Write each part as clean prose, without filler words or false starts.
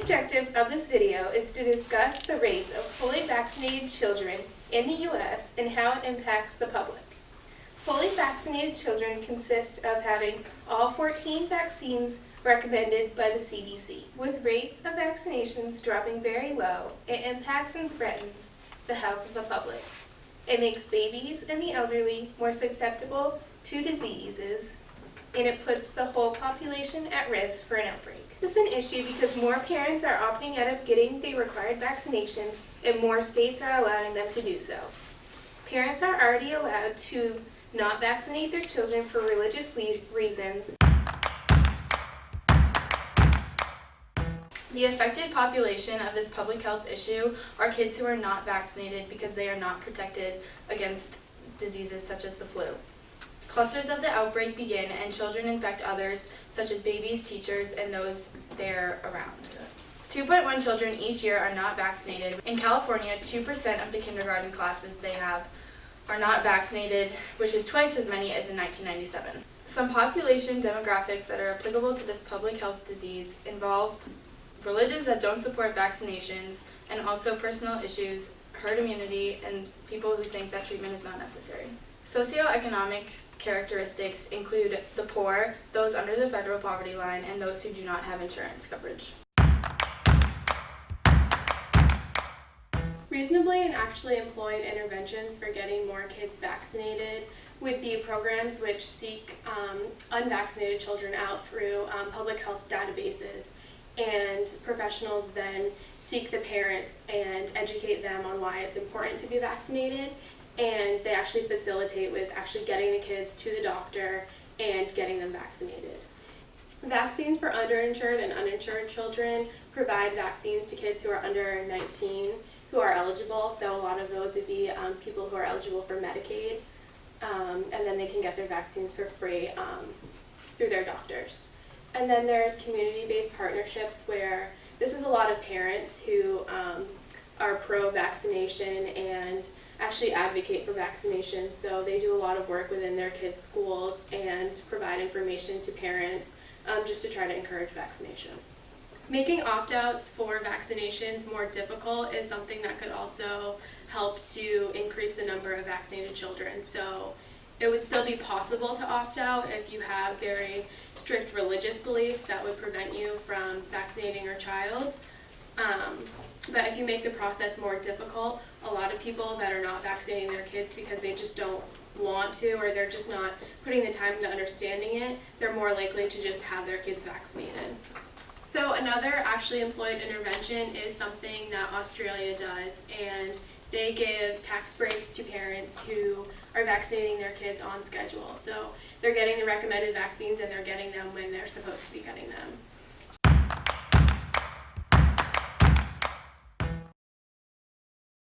objective of this video is to discuss the rates of fully vaccinated children in the U.S. and how it impacts the public. Fully vaccinated children consist of having all 14 vaccines recommended by the CDC. With rates of vaccinations dropping very low, it impacts and threatens the health of the public. It makes babies and the elderly more susceptible to diseases, and it puts the whole population at risk for an outbreak. This is an issue because more parents are opting out of getting the required vaccinations and more states are allowing them to do so. Parents are already allowed to not vaccinate their children for religious reasons. The affected population of this public health issue are kids who are not vaccinated because they are not protected against diseases such as the flu. Clusters of the outbreak begin and children infect others, such as babies, teachers, and those they're around. 2.1 children each year are not vaccinated. In California, 2% of the kindergarten classes they have are not vaccinated, which is twice as many as in 1997. Some population demographics that are applicable to this public health disease involve religions that don't support vaccinations, and also personal issues, herd immunity, and people who think that treatment is not necessary. Socioeconomic characteristics include the poor, those under the federal poverty line, and those who do not have insurance coverage. Reasonably and actually employed interventions for getting more kids vaccinated would be programs which seek unvaccinated children out through public health databases, and professionals then seek the parents and educate them on why it's important to be vaccinated, and they actually facilitate with actually getting the kids to the doctor and getting them vaccinated. Vaccines for underinsured and uninsured children provide vaccines to kids who are under 19 who are eligible, so a lot of those would be people who are eligible for Medicaid, and then they can get their vaccines for free through their doctors. And then there's community-based partnerships where this is a lot of parents who are pro-vaccination and actually advocate for vaccination, so they do a lot of work within their kids' schools and provide information to parents just to try to encourage vaccination. Making opt-outs for vaccinations more difficult is something that could also help to increase the number of vaccinated children. So it would still be possible to opt out if you have very strict religious beliefs that would prevent you from vaccinating your child. But if you make the process more difficult, a lot of people that are not vaccinating their kids because they just don't want to, or they're just not putting the time into understanding it, they're more likely to just have their kids vaccinated. So another actually employed intervention is something that Australia does, and they give tax breaks to parents who are vaccinating their kids on schedule. So they're getting the recommended vaccines and they're getting them when they're supposed to be getting them.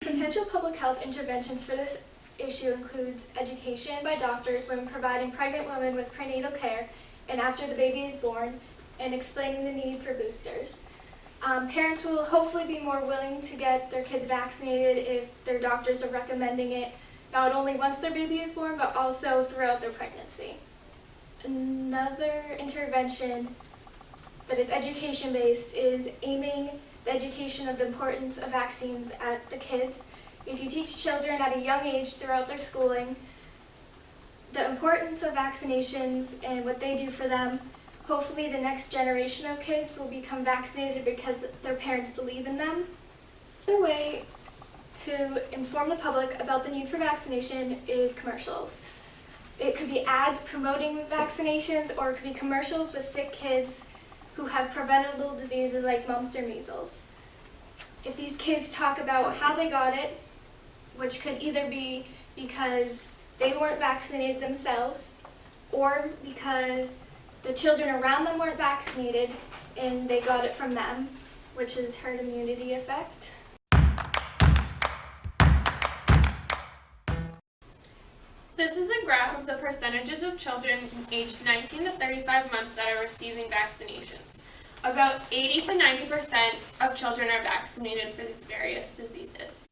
Potential public health interventions for this issue includes education by doctors when providing pregnant women with prenatal care and after the baby is born, and explaining the need for boosters. Parents will hopefully be more willing to get their kids vaccinated if their doctors are recommending it, not only once their baby is born, but also throughout their pregnancy. Another intervention that is education-based is aiming the education of the importance of vaccines at the kids. If you teach children at a young age throughout their schooling the importance of vaccinations and what they do for them, hopefully the next generation of kids will become vaccinated because their parents believe in them. Another way to inform the public about the need for vaccination is commercials. It could be ads promoting vaccinations, or it could be commercials with sick kids who have preventable diseases like mumps or measles. If these kids talk about how they got it, which could either be because they weren't vaccinated themselves, or because the children around them weren't vaccinated and they got it from them, which is herd immunity effect. This is a graph of the percentages of children aged 19 to 35 months that are receiving vaccinations. About 80 to 90% of children are vaccinated for these various diseases.